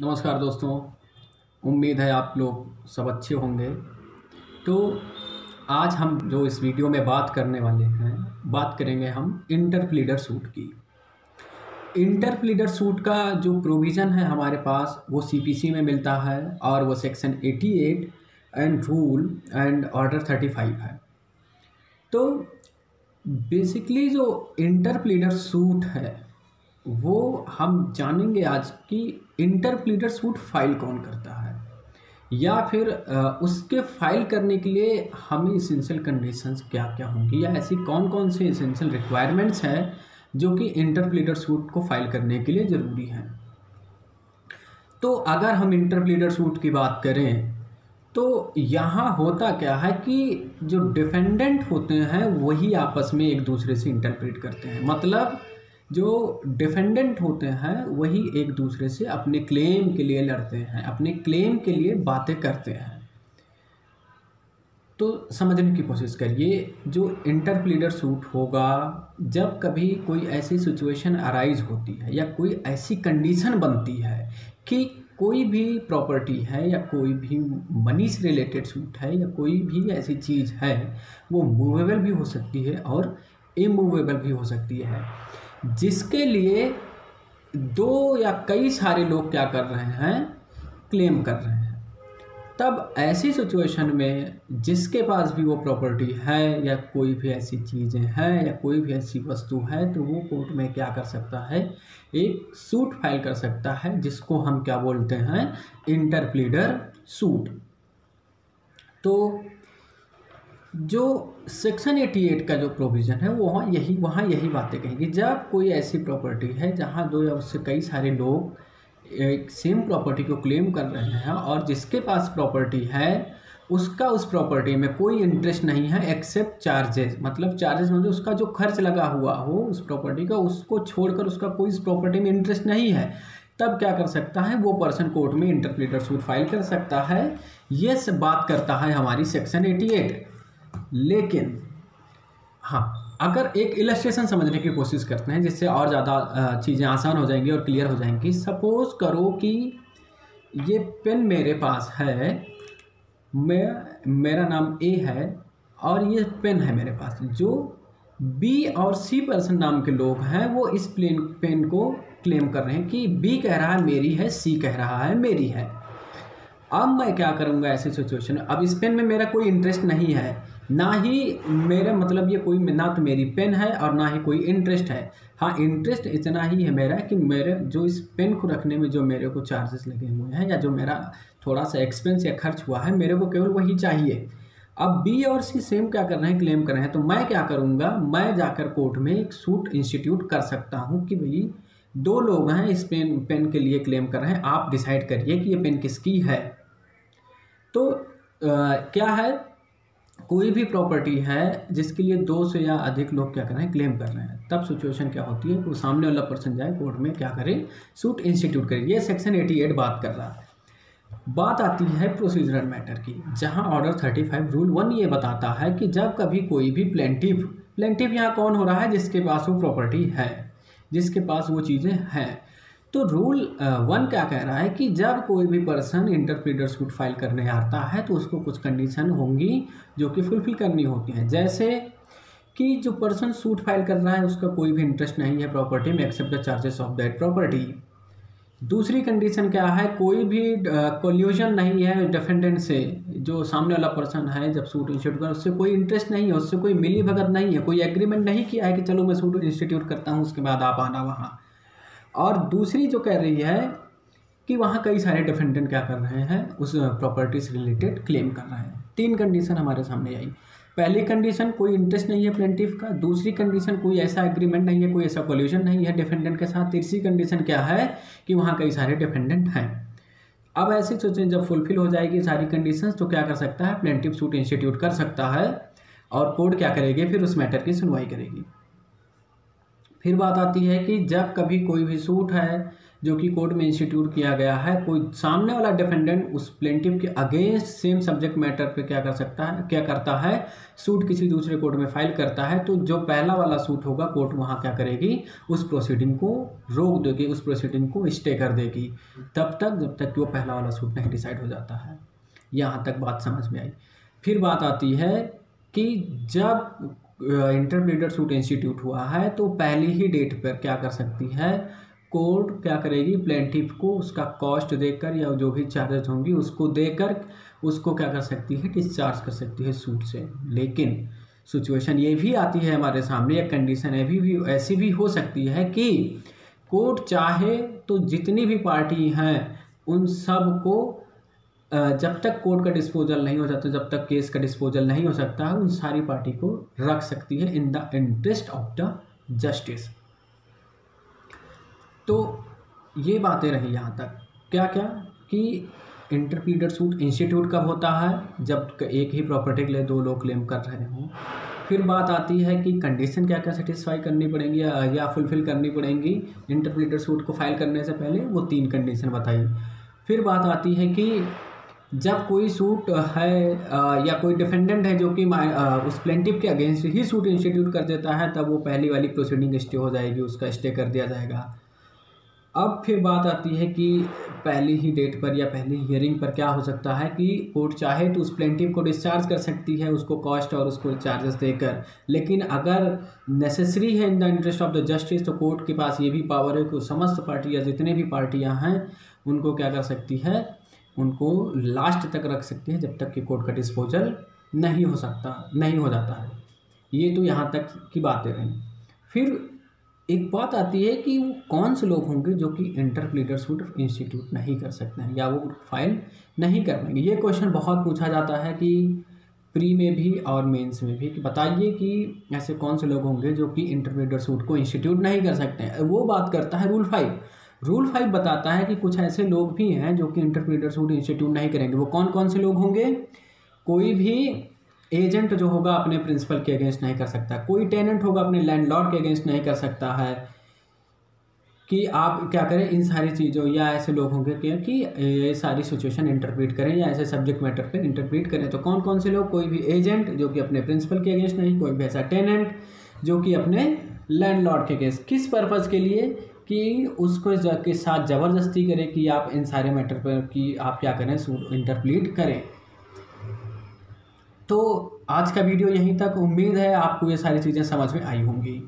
नमस्कार दोस्तों। उम्मीद है आप लोग सब अच्छे होंगे। तो आज हम जो इस वीडियो में बात करने वाले हैं, बात करेंगे हम इंटरप्लीडर सूट की। इंटरप्लीडर सूट का जो प्रोविज़न है हमारे पास वो सीपीसी में मिलता है और वो section 88 and rule and order 35 है। तो बेसिकली जो इंटरप्लीडर सूट है वो हम जानेंगे आज कि इंटरप्लीडर सूट फाइल कौन करता है, या फिर उसके फाइल करने के लिए हमें इसेंशियल कंडीशंस क्या क्या होंगी, या ऐसी कौन कौन से इसेंशियल रिक्वायरमेंट्स हैं जो कि इंटरप्लीडर सूट को फाइल करने के लिए ज़रूरी हैं। तो अगर हम इंटरप्लीडर सूट की बात करें तो यहाँ होता क्या है कि जो डिफेंडेंट होते हैं वही आपस में एक दूसरे से इंटरप्रेट करते हैं। मतलब जो डिफेंडेंट होते हैं वही एक दूसरे से अपने क्लेम के लिए लड़ते हैं, अपने क्लेम के लिए बातें करते हैं। तो समझने की कोशिश करिए, जो इंटरप्लीडर सूट होगा जब कभी कोई ऐसी सिचुएशन अराइज होती है या कोई ऐसी कंडीशन बनती है कि कोई भी प्रॉपर्टी है या कोई भी मनी से रिलेटेड सूट है या कोई भी ऐसी चीज़ है, वो मूवेबल भी हो सकती है और इमूवेबल भी हो सकती है, जिसके लिए दो या कई सारे लोग क्या कर रहे हैं, क्लेम कर रहे हैं। तब ऐसी सिचुएशन में जिसके पास भी वो प्रॉपर्टी है या कोई भी ऐसी चीज़ें हैं या कोई भी ऐसी वस्तु है, तो वो कोर्ट में क्या कर सकता है, एक सूट फाइल कर सकता है, जिसको हम क्या बोलते हैं, इंटरप्लीडर सूट। तो जो सेक्शन 88 का जो प्रोविज़न है वो वहाँ यही बातें कहेंगी। जब कोई ऐसी प्रॉपर्टी है जहाँ दो या उससे कई सारे लोग एक सेम प्रॉपर्टी को क्लेम कर रहे हैं और जिसके पास प्रॉपर्टी है उसका उस प्रॉपर्टी में कोई इंटरेस्ट नहीं है एक्सेप्ट चार्जेस। मतलब चार्जेस मतलब उसका जो खर्च लगा हुआ हो उस प्रॉपर्टी का, उसको छोड़कर उसका कोई इस प्रॉपर्टी में इंटरेस्ट नहीं है, तब क्या कर सकता है, वो पर्सन कोर्ट में इंटरप्लीडर सूट फाइल कर सकता है। ये सब बात करता है हमारी सेक्शन 88। लेकिन हाँ, अगर एक इलस्ट्रेशन समझने की कोशिश करते हैं जिससे और ज़्यादा चीज़ें आसान हो जाएंगी और क्लियर हो जाएंगी। सपोज़ करो कि ये पेन मेरे पास है, मेरा नाम ए है और ये पेन है मेरे पास। जो बी और सी पर्सन नाम के लोग हैं वो इस पेन को क्लेम कर रहे हैं कि बी कह रहा है मेरी है, सी कह रहा है मेरी है। अब मैं क्या करूँगा ऐसी सिचुएशन में, अब इस पेन में मेरा कोई इंटरेस्ट नहीं है, ना ही मेरा मतलब ये कोई, ना तो मेरी पेन है और ना ही कोई इंटरेस्ट है। हाँ, इंटरेस्ट इतना ही है मेरा कि मेरे जो इस पेन को रखने में जो मेरे को चार्जेस लगे हुए हैं या जो मेरा थोड़ा सा एक्सपेंस या खर्च हुआ है, मेरे को केवल वही चाहिए। अब बी और सी सेम क्या कर रहे हैं, क्लेम कर रहे हैं। तो मैं क्या करूँगा, मैं जाकर कोर्ट में एक सूट इंस्टीट्यूट कर सकता हूँ कि भाई दो लोग हैं इस पेन के लिए क्लेम कर रहे हैं, आप डिसाइड करिए कि ये पेन किसकी है। तो क्या है, कोई भी प्रॉपर्टी है जिसके लिए दो से या अधिक लोग क्या कर रहे हैं, क्लेम कर रहे हैं, तब सिचुएशन क्या होती है, वो सामने वाला पर्सन जाए कोर्ट में क्या करे, सूट इंस्टीट्यूट करे। ये सेक्शन 88 बात कर रहा है। बात आती है प्रोसीजरल मैटर की, जहां ऑर्डर 35 रूल 1 ये बताता है कि जब कभी कोई भी प्लेंटिफ यहाँ कौन हो रहा है, जिसके पास वो प्रॉपर्टी है, जिसके पास वो चीज़ें हैं। तो रूल 1 क्या कह रहा है कि जब कोई भी पर्सन इंटरप्लीडर सूट फाइल करने आता है तो उसको कुछ कंडीशन होंगी जो कि फुलफिल करनी होती हैं। जैसे कि जो पर्सन सूट फाइल कर रहा है उसका कोई भी इंटरेस्ट नहीं है प्रॉपर्टी में except the charges of that property. दूसरी कंडीशन क्या है, कोई भी कोल्यूजन नहीं है डिफेंडेंट से, जो सामने वाला पर्सन है जब सूट इंस्टीट्यूट कर, उससे कोई इंटरेस्ट नहीं है, उससे कोई मिली भगत नहीं है, कोई एग्रीमेंट नहीं किया है कि चलो मैं सूट इंस्टीट्यूट करता हूँ उसके बाद आप आना वहाँ। और दूसरी जो कह रही है कि वहाँ कई सारे डिफेंडेंट क्या कर रहे हैं, उस प्रॉपर्टी से रिलेटेड क्लेम कर रहे हैं। 3 कंडीशन हमारे सामने आई। पहली कंडीशन, कोई इंटरेस्ट नहीं है प्लेंटिफ का। दूसरी कंडीशन, कोई ऐसा एग्रीमेंट नहीं है, कोई ऐसा कोल्यूशन नहीं है डिफेंडेंट के साथ। तीसरी कंडीशन क्या है कि वहाँ कई सारे डिफेंडेंट हैं। अब ऐसी सोचें, जब फुलफिल हो जाएगी सारी कंडीशंस तो क्या कर सकता है, प्लेंटिफ सूट इंस्टीट्यूट कर सकता है और कोर्ट क्या करेगी, फिर उस मैटर की सुनवाई करेगी। फिर बात आती है कि जब कभी कोई भी सूट है जो कि कोर्ट में इंस्टीट्यूट किया गया है, कोई सामने वाला डिफेंडेंट उस प्लेंटिफ के अगेंस्ट सेम सब्जेक्ट मैटर पे क्या करता है, सूट किसी दूसरे कोर्ट में फाइल करता है, तो जो पहला वाला सूट होगा कोर्ट वहाँ क्या करेगी, उस प्रोसीडिंग को रोक देगी, उस प्रोसीडिंग को स्टे कर देगी तब तक जब तक कि वो पहला वाला सूट नहीं डिसाइड हो जाता है। यहाँ तक बात समझ में आई। फिर बात आती है कि जब इंटरप्लीडर सूट इंस्टीट्यूट हुआ है तो पहली ही डेट पर क्या कर सकती है, कोर्ट क्या करेगी, प्लेंटिफ को उसका कॉस्ट देकर या जो भी चार्जेस होंगी उसको देकर उसको क्या कर सकती है, डिस्चार्ज कर सकती है सूट से। लेकिन सिचुएशन ये भी आती है हमारे सामने, एक कंडीशन ऐसी भी हो सकती है कि कोर्ट चाहे तो जितनी भी पार्टी हैं उन सब को जब तक कोर्ट का डिस्पोजल नहीं हो जाता, जब तक केस का डिस्पोजल नहीं हो सकता है, उन सारी पार्टी को रख सकती है in the interest of the justice. तो ये बातें रही यहाँ तक क्या क्या कि इंटरप्लीडर सूट इंस्टीट्यूट कब होता है, जब एक ही प्रॉपर्टी के लिए दो लोग क्लेम कर रहे हों। फिर बात आती है कि कंडीशन क्या क्या सेटिस्फाई करनी पड़ेंगी या फुलफिल करनी पड़ेंगी इंटरप्लीडर सूट को फाइल करने से पहले, वो 3 कंडीशन बताई। फिर बात आती है कि जब कोई सूट है या कोई डिफेंडेंट है जो कि उस प्लेंटिफ के अगेंस्ट ही सूट इंस्टीट्यूट कर देता है, तब वो पहली वाली प्रोसीडिंग स्टे हो जाएगी, उसका स्टे कर दिया जाएगा। अब फिर बात आती है कि पहली ही डेट पर या पहली हियरिंग पर क्या हो सकता है कि कोर्ट चाहे तो उस प्लेंटिफ को डिस्चार्ज कर सकती है उसको कॉस्ट और उसको चार्जेस देकर, लेकिन अगर नेसेसरी है in the interest of the justice तो कोर्ट के पास ये भी पावर है कि समस्त पार्टी या जितने भी पार्टियां हैं उनको क्या कर सकती है, उनको लास्ट तक रख सकती है जब तक कि कोर्ट का डिस्पोजल नहीं हो जाता है। ये तो यहाँ तक की बातें रहीं। फिर एक बात आती है कि वो कौन से लोग होंगे जो कि इंटरप्लीडर सूट इंस्टीट्यूट नहीं कर सकते हैं या वो फाइल नहीं कर पाएंगे। ये क्वेश्चन बहुत पूछा जाता है कि प्री में भी और मेंस में भी, कि बताइए कि ऐसे कौन से लोग होंगे जो कि इंटरप्लीडर सूट को इंस्टीट्यूट नहीं कर सकते हैं। वो बात करता है रूल 5 बताता है कि कुछ ऐसे लोग भी हैं जो कि इंटरप्लीडर सूट इंस्टीट्यूट नहीं करेंगे। वो कौन कौन से लोग होंगे, कोई भी एजेंट जो होगा अपने प्रिंसिपल के अगेंस्ट नहीं कर सकता, कोई टेनेंट होगा अपने लैंडलॉर्ड के अगेंस्ट नहीं कर सकता है, कि आप क्या करें इन सारी चीज़ों, या ऐसे लोग होंगे कि ये सारी सिचुएशन इंटरप्रीट करें या ऐसे सब्जेक्ट मैटर पे इंटरप्रीट करें। तो कौन कौन से लोग, कोई भी एजेंट जो कि अपने प्रिंसिपल के अगेंस्ट नहीं, कोई भी ऐसा टेनेंट जो कि अपने लैंडलॉर्ड के अगेंस्ट, किस पर्पज़ के लिए, कि उसको के साथ ज़बरदस्ती करें कि आप इन सारे मैटर पर कि आप क्या करें, इंटरप्रीट करें। तो आज का वीडियो यहीं तक, उम्मीद है आपको ये सारी चीज़ें समझ में आई होंगी।